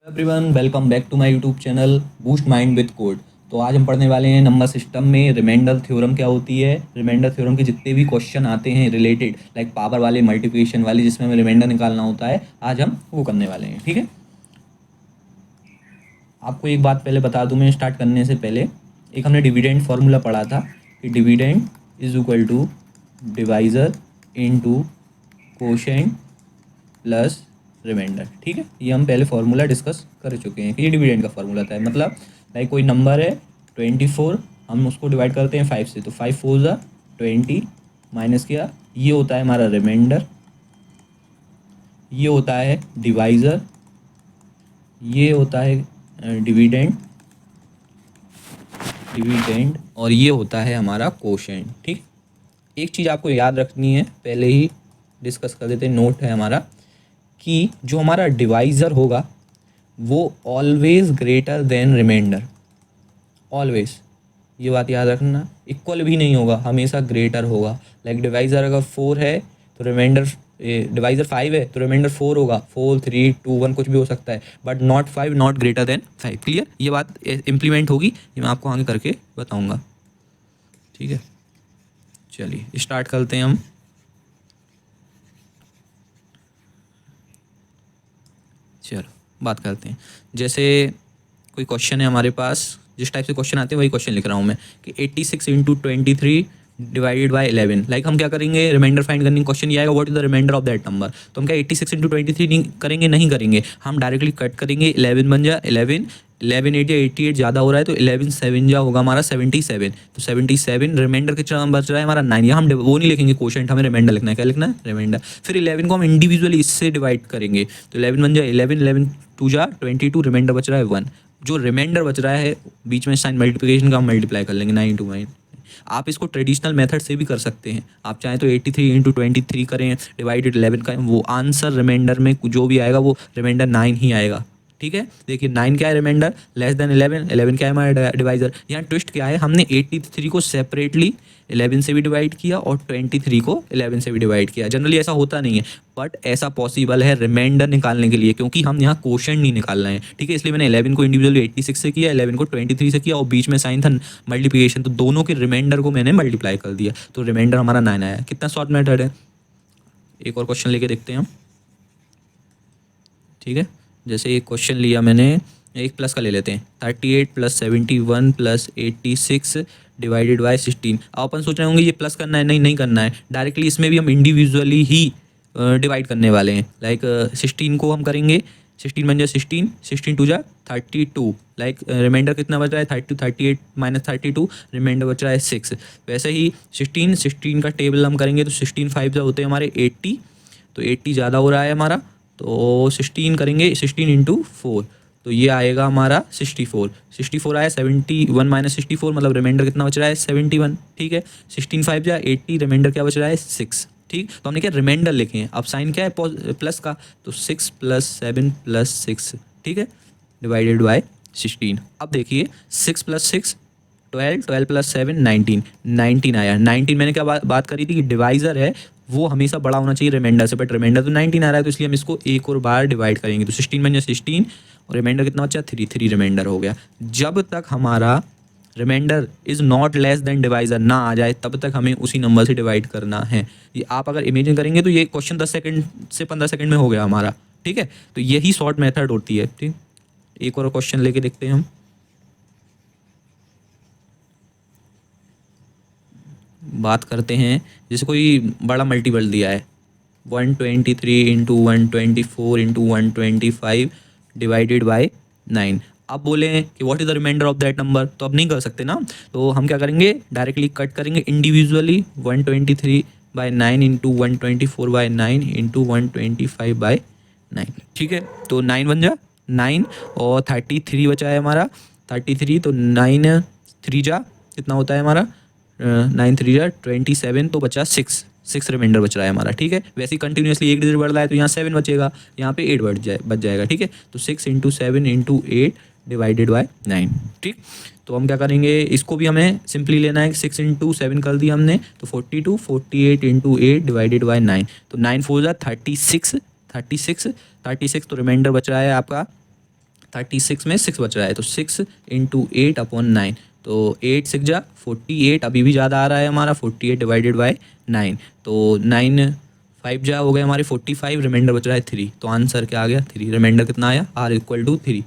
Everyone welcome back to my YouTube channel boost mind with code. तो आज हम पढ़ने वाले हैं नंबर सिस्टम में रिमाइंडर थ्योरम क्या होती है। रिमाइंडर थ्योरम के जितने भी क्वेश्चन आते हैं रिलेटेड लाइक पावर वाले मल्टीप्लिकेशन वाले जिसमें हमें रिमाइंडर निकालना होता है, आज हम वो करने वाले हैं। ठीक है, आपको एक बात पहले बता दूं मैं स्टार्ट करने से पहले। एक हमने डिविडेंड फार्मूला पढ़ा था कि dividend is equal to divisor into quotient plus remainder. ठीक है, ये हम पहले फार्मूला डिस्कस कर चुके हैं कि ये डिविडेंड का फार्मूला था। मतलब लाइक कोई नंबर है 24, हम उसको डिवाइड करते हैं 5 से, तो 5 4 ज़ा 20 माइनस किया, ये होता है हमारा रिमाइंडर, ये होता है डिवाइज़र, ये होता है डिविडेंड और ये होता है हमारा कोशेंट। ठीक, एक चीज़ आपको याद रखनी है, पहले ही डिस्कस कर देते हैं, नोट है हमारा कि जो हमारा डिवाइज़र होगा वो always greater than remainder. Always, ये बात याद रखना, इक्वल भी नहीं होगा, हमेशा ग्रेटर होगा। लाइक डिवाइज़र अगर 4 है तो रिमाइंडर, डिवाइज़र 5 है तो रिमाइंडर 4 होगा। 4 3 2 1 कुछ भी हो सकता है, but not 5, not greater than 5। Clear, ये बात इम्प्लीमेंट होगी, ये मैं आपको आगे करके बताऊँगा। ठीक है, चलिए स्टार्ट करते हैं हम। चलो बात करते हैं। जैसे कोई क्वेश्चन है हमारे पास, जिस टाइप से क्वेश्चन आते हैं वही क्वेश्चन लिख रहा हूँ मैं कि 86 इंटू 23 डिवाइडेड बाई 11। लाइक हम क्या करेंगे, रिमाइंडर फाइंड करने क्वेश्चन ये आएगा, what is the remainder of that number. तो हम क्या 86 इंटू 23 नहीं करेंगे, हम डायरेक्टली कट करेंगे। 11 बन जा 11, 11 8 या 88 ज़्यादा हो रहा है तो 11 7 जा होगा हमारा 77। तो 77, रिमाइंडर कितना बच रहा है हमारा 9। यहाँ हम वो नहीं लिखेंगे क्वोशंट, हमें रिमाइंडर लिखना है। क्या लिखना है? रिमाइंडर। फिर 11 को हम इंडिविजुअली इससे डिवाइड करेंगे, तो 11 बन जाए 11, 11 2 जा 22, रिमाइंडर बच रहा है 1। जो रिमाइंडर बच रहा है बीच में साइन मल्टीप्लिकेशन का हम मल्टीप्लाई कर लेंगे 9 into 9। आप इसको ट्रेडिशनल मेथड से भी कर सकते हैं, आप चाहें तो 83 इंटू 23 करें डिवाइडेड 11 का, वो आंसर रिमाइंडर में जो भी आएगा वो रिमाइंडर 9 ही आएगा। ठीक है, देखिए 9 क्या है रिमाइंडर, लेस देन 11, 11 क्या है हमारा डिवाइजर। यहाँ ट्विस्ट क्या है, हमने 83 को सेपरेटली 11 से भी डिवाइड किया और 23 को 11 से भी डिवाइड किया। जनरली ऐसा होता नहीं है, बट ऐसा पॉसिबल है रिमाइंडर निकालने के लिए, क्योंकि हम यहाँ क्वोशंट नहीं निकालना है। ठीक है, इसलिए मैंने 11 को इंडिविजुअली 86 से किया, 11 को 23 से किया और बीच में साइन था मल्टीप्लिकेशन, तो दोनों के रिमाइंडर को मैंने मल्टीप्लाई कर दिया, तो रिमाइंडर हमारा 9 आया। कितना शॉर्ट मेथड है। एक और क्वेश्चन लेके देखते हैं हम। ठीक है, जैसे एक क्वेश्चन लिया मैंने, एक प्लस का ले लेते हैं, 38 प्लस 71 प्लस 86 डिवाइडेड बाई 16। अब अपन सोच रहे होंगे ये प्लस करना है, नहीं करना है, डायरेक्टली इसमें भी हम इंडिविजुअली ही डिवाइड करने वाले हैं। लाइक 16 को हम करेंगे, 16 बन जाए 16, 16 टू जा 32। लाइक रिमाइंडर कितना बच रहा है 38 माइनस 32, रिमाइंडर बच रहा है 6। वैसे ही 16 का टेबल हम करेंगे तो 16 5 जो होते हैं हमारे 80, तो 80 ज़्यादा हो रहा है हमारा, तो 16 करेंगे, 16 इंटू 4, तो ये आएगा हमारा 64। 64 आया, 71 माइनस 64 मतलब रिमाइंडर कितना बच रहा है 71। ठीक है, 16 5 जा 80, रिमाइंडर क्या बच रहा है 6। ठीक, तो हमने क्या रिमाइंडर लिखे हैं, अब साइन क्या है प्लस का, तो 6 + 7 + 6। ठीक है, डिवाइडेड बाय 16। अब देखिए 6 + 6 12, 12 + 7 19, 19 आया। 19 मैंने क्या बात करी थी कि डिवाइज़र है वो हमेशा बड़ा होना चाहिए रिमाइंडर से, बट रिमाइंडर तो 19 आ रहा है, तो इसलिए हम इसको एक और बार डिवाइड करेंगे, तो 16 बन जाए 16 और रिमाइंडर कितना बचा 3 रिमाइंडर हो गया। जब तक हमारा remainder is not less than divisor ना आ जाए तब तक हमें उसी नंबर से डिवाइड करना है। ये आप अगर इमेजिन करेंगे तो ये क्वेश्चन 10 सेकंड से 15 सेकंड में हो गया हमारा। ठीक है, तो यही शॉर्ट मेथड होती है। ठीक, एक और क्वेश्चन लेके देखते हैं हम। बात करते हैं, जैसे कोई बड़ा मल्टीपल दिया है 123 इंटू 124 इंटू 125 डिवाइडेड बाई 9। अब बोले कि what is the remainder of that number, तो अब नहीं कर सकते ना, तो हम क्या करेंगे डायरेक्टली कट करेंगे इंडिविजुअली 123/9 इंटू 124/9 इंटू 125/9। ठीक है, तो 9 बन जा 9 और 33 बचा है हमारा 33, तो 9 3 जा कितना होता है हमारा 9 3 जा 27, तो बचा 6 रिमाइंडर बच रहा है हमारा। ठीक है, वैसे ही कंटिन्यूसली एक डिजिट बढ़ रहा है तो यहाँ 7 बचेगा, यहाँ पे 8 बच जाएगा। ठीक है, तो 6 इंटू 7 इंटू 8 डिवाइडेड बाय 9। ठीक, तो हम क्या करेंगे, इसको भी हमें सिंपली लेना है, 6 इंटू 7 कर दिया हमने, तो 42, 48 इंटू 8 डिवाइडेड बाय 9, तो 9 4 जा 36, 36, तो रिमाइंडर बच रहा है आपका 36 में 6 बच रहा है, तो 6 इंटू 8/9, तो 8 6 जा 48, अभी भी ज़्यादा आ रहा है हमारा, 48 डिवाइडेड बाय 9, तो 9 5 जा हो गए हमारे 45, रिमाइंडर बच रहा है 3, तो आंसर क्या आ गया 3, रिमाइंडर कितना आया R=3।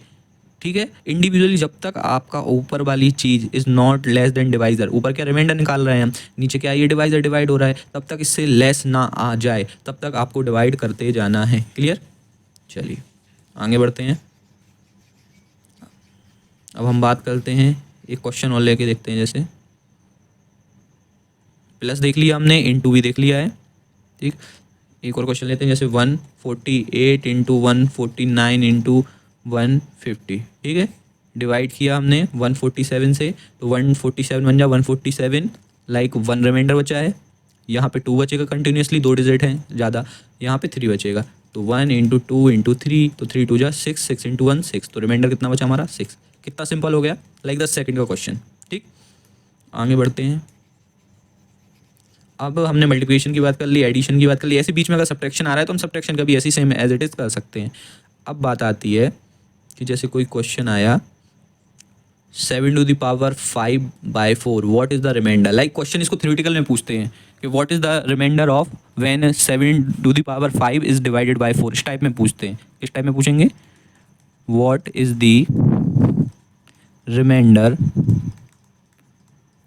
ठीक है, इंडिविजुअली जब तक आपका ऊपर वाली चीज़ is not less than divisor, ऊपर क्या रिमाइंडर निकाल रहे हैं हम, नीचे क्या ये डिवाइज़र डिवाइड हो रहा है, तब तक इससे लेस ना आ जाए तब तक आपको डिवाइड करते जाना है। क्लियर, चलिए आगे बढ़ते हैं। अब हम बात करते हैं एक क्वेश्चन और लेके देखते हैं। जैसे प्लस देख लिया हमने, इनटू भी देख लिया है। ठीक, एक और क्वेश्चन लेते हैं, जैसे 148 इंटू 149 इंटू 150। ठीक है, डिवाइड किया हमने 147 से, तो 147 बन जा 147, लाइक 1 रिमाइंडर बचा है, यहाँ पे 2 बचेगा कंटिन्यूसली, 2 डिजिट हैं ज़्यादा, यहाँ पे 3 बचेगा, तो 1 इंटू 2 इंटू 3, तो 3 2 जा 6, 6 इंटू 1 6, तो रिमाइंडर कितना बचा हमारा 6। कितना सिंपल हो गया, लाइक 10 सेकंड का क्वेश्चन। ठीक, आगे बढ़ते हैं। अब हमने मल्टीप्लिकेशन की बात कर ली, एडिशन की बात कर ली, ऐसे बीच में अगर सब्ट्रैक्शन आ रहा है तो हम सब्ट्रैक्शन का भी ऐसे ही सेम एज इट इज़ कर सकते हैं। अब बात आती है कि जैसे कोई क्वेश्चन आया 7^5/4 what is the remainder, like question इसको थ्योरेटिकल में पूछते हैं कि what is the remainder of when 7^5 is divided by 4, इस टाइप में पूछते हैं। किस टाइप में पूछेंगे, what is the remainder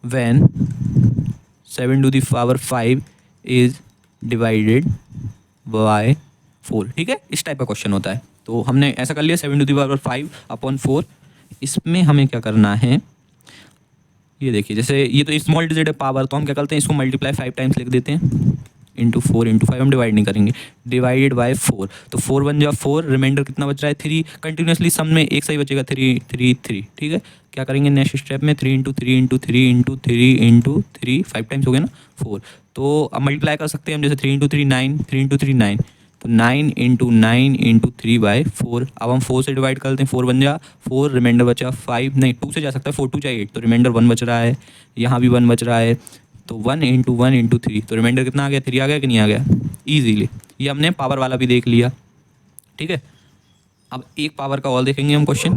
when 7^5 is divided by 4। ठीक है, इस टाइप का क्वेश्चन होता है। तो हमने ऐसा कर लिया 7^5/4। इसमें हमें क्या करना है, ये देखिए, जैसे ये तो स्मॉल डिजिट है पावर, तो हम क्या करते हैं, इसको मल्टीप्लाई 5 टाइम्स लिख देते हैं, इंटू 4 इंटू 5 हम डिवाइड नहीं करेंगे, डिवाइडेड बाय 4, तो 4 बन जा 4, रिमाइंडर कितना बच रहा है 3, कंटिन्यूसली सम में एक सही बचेगा 3 3 3। ठीक है, क्या करेंगे नेक्स्ट स्टेप में 3 into 3 into 3 into 3 into 3, 5 times हो गया ना 4, तो अब मल्टीप्लाई कर सकते हैं हम, जैसे 3 इंटू 3 9, 3 इंटू 3 9, तो 9 इंटू 9 इंटू 3/4। अब हम 4 से डिवाइड करते हैं, 4 बन जा 4, रिमाइंडर बचा 5, नहीं 2 से जा सकता है, 4 2 जा 8, तो रिमाइंडर 1 बच रहा है, यहाँ भी 1 बच रहा है, तो 1 इंटू 1 इंटू 3, तो रिमाइंडर कितना आ गया 3 आ गया कि नहीं आ गया, ईजीली। ये हमने पावर वाला भी देख लिया। ठीक है, अब एक पावर का और देखेंगे हम क्वेश्चन,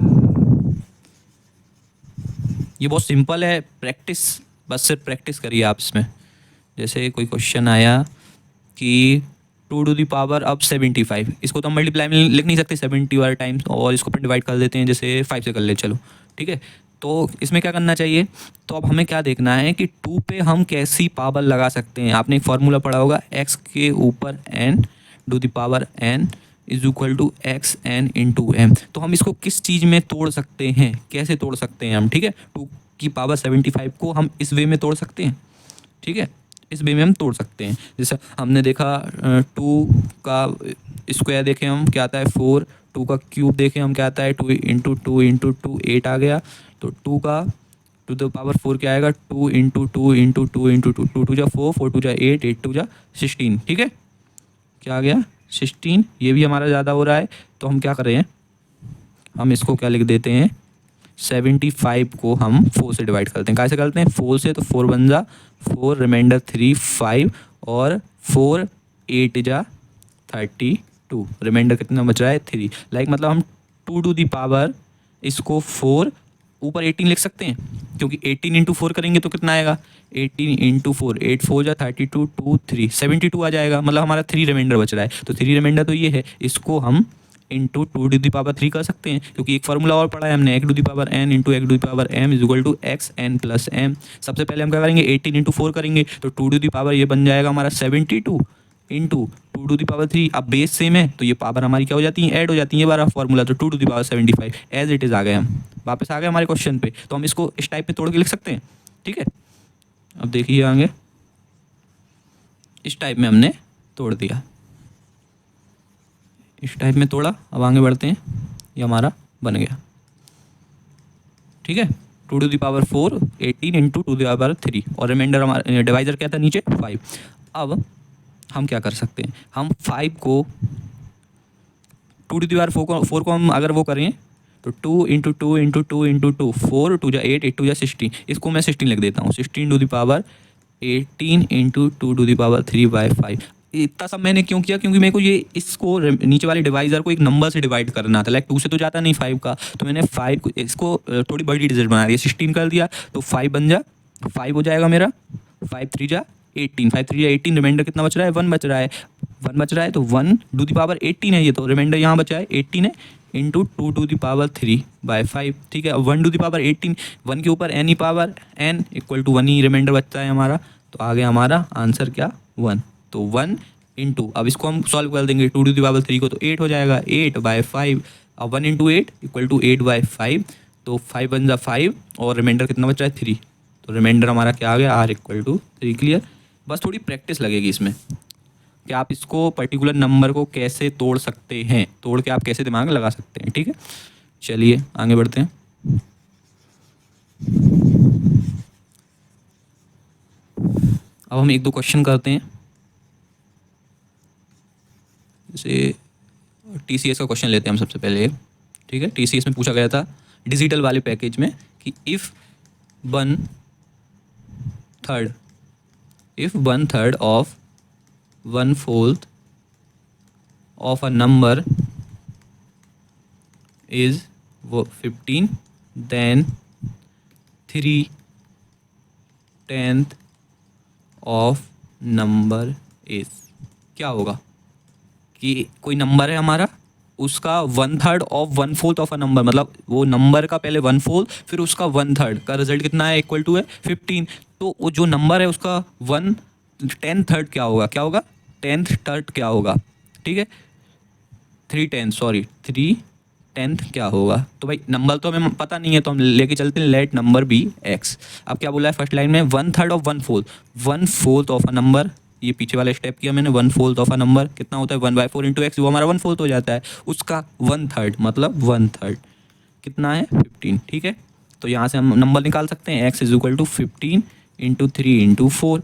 ये बहुत सिंपल है, प्रैक्टिस, बस सिर्फ प्रैक्टिस करिए आप इसमें। जैसे कोई क्वेश्चन आया कि 2^75 अब 75, इसको तो हम मल्टीप्लाई में लिख नहीं सकते 70 वाले टाइम्स, और इसको अपन डिवाइड कर देते हैं, जैसे 5 से कर ले चलो। ठीक है, तो इसमें क्या करना चाहिए, तो अब हमें क्या देखना है कि 2 पे हम कैसी पावर लगा सकते हैं। आपने एक फार्मूला पढ़ा होगा, x के ऊपर n^n is equal to xn into m, तो हम इसको किस चीज़ में तोड़ सकते हैं, कैसे तोड़ सकते हैं हम। ठीक है, 2 की पावर 75 को हम इस वे में तोड़ सकते हैं। ठीक है, इस वे में हम तोड़ सकते हैं। जैसे हमने देखा 2 का स्क्वायर देखें हम क्या आता है 4, 2 का क्यूब देखें हम क्या आता है 2 इंटू 2 इंटू 2 8 आ गया, तो 2 का टू द पावर 4 क्या आएगा 2 इंटू 2 इंटू 2 इंटू 2, 2 2 जा 4, 4 2 जा 8, 8 2 जा 16। ठीक है, क्या आ गया 16, ये भी हमारा ज़्यादा हो रहा है, तो हम क्या कर रहे हैं, हम इसको क्या लिख देते हैं 75 को हम 4 से डिवाइड करते हैं। कैसे करते हैं 4 से, तो 4 बन जा 4, रिमाइंडर 3 5, और 4 8 जा 32, रिमाइंडर कितना बच रहा है 3, लाइक मतलब हम 2 टू दी पावर इसको 4 ऊपर 18 लिख सकते हैं, क्योंकि 18 इंटू 4 करेंगे तो कितना आएगा 18 इंटू 4, 8 4 जा 32, 2 3 72 आ जाएगा, मतलब हमारा 3 रिमाइंडर बच रहा है, तो 3 रिमाइंडर तो ये है, इसको हम इंटू 2 टू दी पावर 3 कर सकते हैं, क्योंकि एक फार्मूला और पढ़ा है हमने, एक to the power n into एक to the power m is equal to x n plus m. सबसे पहले हम क्या करेंगे 18 इंटू 4 करेंगे, तो 2 टू दी पावर ये बन जाएगा हमारा 72 इंटू 2 टू दी पावर 3, अब बेस सेम है तो ये पावर हमारी क्या हो जाती है ऐड हो जाती है, ये बारा फॉर्मूला, तो 2 to the power 75 as it is आ गए, हम वापस आ गए हमारे क्वेश्चन पे, तो हम इसको इस टाइप में तोड़ के लिख सकते हैं। ठीक है, अब देखिए आगे, इस टाइप में हमने तोड़ दिया, इस टाइप में तोड़ा, अब आगे बढ़ते हैं, ये हमारा बन गया। ठीक है, 2 to the power 4 18 into 2 to the power 3, और रिमाइंडर हमारा डिवाइजर क्या था नीचे 5। अब हम क्या कर सकते हैं, हम 5 को 2 टू दी पावर 4 को हम अगर वो करें तो 2 इंटू 2 इंटू 2 इंटू 2, 4 2 जा 8, 8 2 जा 16, इसको मैं 16 लिख देता हूँ, 16 to the power 18 into 2 to the power 3/5। इतना सब मैंने क्यों किया, क्योंकि मेरे को ये इसको नीचे वाले डिवाइजर को एक नंबर से डिवाइड करना था। लाइक 2 से तो जाता नहीं 5 का, तो मैंने 5 इसको थोड़ी बड़ी डिजिट बना दिया, 16 कर दिया, तो 5 बन जा 5 हो जाएगा मेरा, 5 3 जा 18, 5 3 जा 18, रिमाइंडर कितना बच रहा है, 1 बच रहा है, 1 बच रहा है, तो 1 टू द पावर 18 है ये, तो रिमाइंडर यहाँ बचा है 18 है, इंटू 2 टू द पावर 3/5। ठीक है, अब 1 टू द पावर 18, 1 के ऊपर any power n equal to 1 ही रिमाइंडर बचता है हमारा, तो आ गया हमारा आंसर क्या 1। तो 1 इंटू, अब इसको हम सॉल्व कर देंगे 2 टू द पावर 3 को, तो 8 हो जाएगा 8/5। अब 1 इंटू 8 इक्वल टू 8/5, तो 5 बन जा 5 और रिमाइंडर कितना बचा है 3, तो रिमाइंडर हमारा क्या आ गया r इक्वल टू 3। क्लियर। बस थोड़ी प्रैक्टिस लगेगी इसमें कि आप इसको पर्टिकुलर नंबर को कैसे तोड़ सकते हैं, तोड़ के आप कैसे दिमाग लगा सकते हैं। ठीक है, चलिए आगे बढ़ते हैं। अब हम 1-2 क्वेश्चन करते हैं। जैसे TCS का क्वेश्चन लेते हैं हम सबसे पहले। ठीक है, TCS में पूछा गया था डिजिटल वाले पैकेज में कि if 1/3 of 1/4 of a number is 15, then 3/10 of number is, क्या होगा कि कोई नंबर है हमारा, उसका 1/3 ऑफ 1/4 ऑफ अ नंबर, मतलब वो नंबर का पहले 1/4 फिर उसका 1/3 का रिजल्ट कितना है, इक्वल टू है 15। तो वो जो नंबर है उसका 1/10 क्या होगा, क्या होगा 10th क्या होगा। ठीक है, 3/10 क्या होगा। तो भाई नंबर तो हमें पता नहीं है, तो हम लेके चलते हैं लेट नंबर बी x। अब क्या बोला है फर्स्ट लाइन में, 1/3 ऑफ 1/4 ऑफ अ नंबर, ये पीछे वाला स्टेप किया मैंने, 1/4 ऑफ अ नंबर कितना होता है 1/4 इंटू एक्स, वो हमारा 1/4 हो जाता है, उसका 1/3 मतलब 1/3 कितना है 15। ठीक है, तो यहाँ से हम नंबर निकाल सकते हैं, x is equal to 15 into 3 into 4,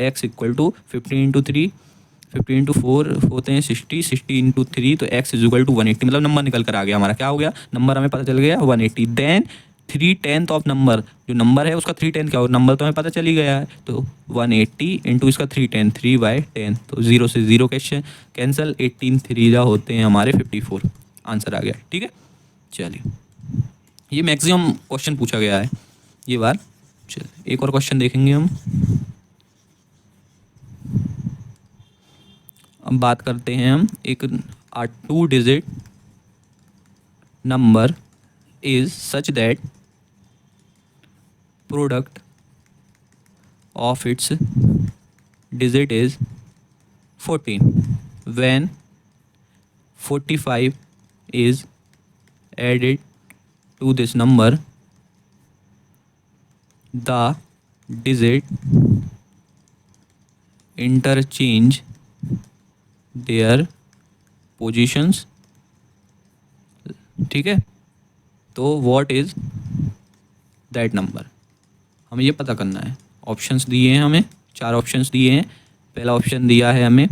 x equal to 15 into 3, 15 into 4 होते हैं 60, 60 इंटू 3, तो x इज इक्वल टू 180, मतलब नंबर निकल कर आ गया हमारा, क्या हो गया नंबर हमें पता चल गया 180। देन 3/10 ऑफ नंबर, जो नंबर है उसका 3/10 क्या होगा, नंबर तो हमें पता चल ही गया है, तो 180 इंटू इसका 3/10, 3/10, तो 0 से 0 कैंसिल, 18 3 जा होते हैं हमारे 54, आंसर आ गया। ठीक है, चलिए ये मैक्सिमम क्वेश्चन पूछा गया है ये बार। चलिए एक और क्वेश्चन देखेंगे हम। अब बात करते हैं हम एक 2 digit number is such that product of its digit is 14 when 45 is added to this number, the digit interchange their positions। ठीक है, तो व्हाट इज़ दैट नंबर, हमें ये पता करना है। ऑप्शंस दिए हैं हमें, 4 ऑप्शंस दिए हैं। पहला ऑप्शन दिया है हमें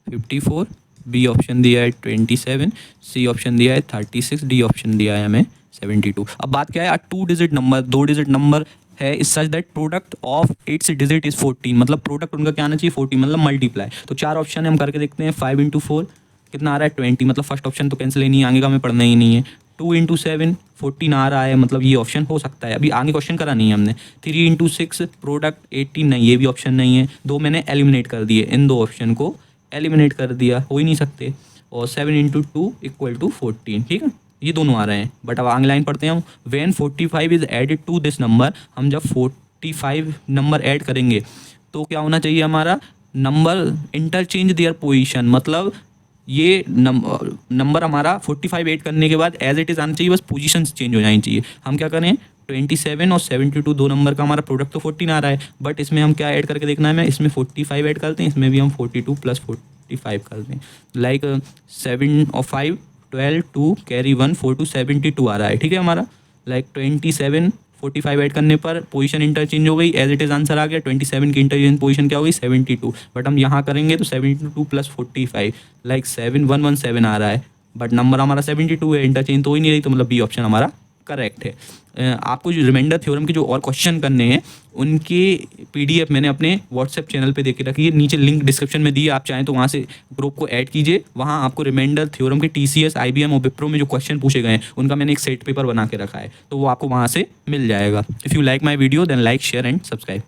54, बी ऑप्शन दिया है 27, सी ऑप्शन दिया है 36, डी ऑप्शन दिया है हमें 72। अब बात क्या है, 2 डिजिट नंबर, 2 डिजिट नंबर है, इस such that product of its digit is 14, मतलब प्रोडक्ट उनका क्या आना चाहिए 14, मतलब मल्टीप्लाई। तो 4 ऑप्शन है, हम करके देखते हैं। 5 इंटू 4 कितना आ रहा है 20, मतलब फर्स्ट ऑप्शन तो कैंसिल ही नहीं, आगे का हमें पढ़ना ही नहीं है। 2 इंटू 7 14 आ रहा है, मतलब ये ऑप्शन हो सकता है, अभी आगे क्वेश्चन करा नहीं है हमने। 3 इंटू 6 प्रोडक्ट 18 नहीं, ये भी ऑप्शन नहीं है। 2 मैंने एलिमिनेट कर दिए, इन 2 ऑप्शन को एलिमिनेट कर दिया, हो ही नहीं सकते। और 7 इंटू 2 इक्वल टू 14, ठीक है, ये दोनों आ रहे हैं। बट अब आगे लाइन पढ़ते हैं हम। When 45 is added to this number, हम जब 45 नंबर ऐड करेंगे तो क्या होना चाहिए हमारा नंबर इंटरचेंज देयर पोजीशन, मतलब ये नंबर हमारा 45 ऐड करने के बाद एज इट इज़ आना चाहिए, बस पोजीशंस चेंज हो जानी चाहिए। हम क्या करें 27 और 72, 2 नंबर का हमारा प्रोडक्ट तो 14 आ रहा है, बट इसमें हम क्या ऐड करके देखना है, मैं इसमें 45 ऐड करते हैं, इसमें भी हम 42 प्लस 45 करते हैं। लाइक 7 और 5 12 2 कैरी 1 4 2 72 आ रहा है, ठीक है हमारा। लाइक 27 45 ऐड करने पर पोजीशन इंटरचेंज हो गई, एज इट इज़ आंसर आ गया। 27 की इंटरचेंज पोजीशन क्या हो गई 72, बट हम यहाँ करेंगे तो 72 प्लस 45 लाइक 7117 आ रहा है, बट नंबर हमारा 72 है, इंटरचेंज तो हो ही नहीं रही, तो मतलब बी ऑप्शन हमारा करेक्ट है। आपको जो रिमाइंडर थ्योरम के जो और क्वेश्चन करने हैं उनके पीडीएफ मैंने अपने व्हाट्सएप चैनल पे देके रखी है, नीचे लिंक डिस्क्रिप्शन में दी है, आप चाहें तो वहाँ से ग्रुप को ऐड कीजिए। वहाँ आपको रिमाइंडर थ्योरम के टीसीएस, आईबीएम और विप्रो में जो क्वेश्चन पूछे गए हैं उनका मैंने एक सेट पेपर बना के रखा है, तो वो आपको वहाँ से मिल जाएगा। If you like my video then like, share and subscribe.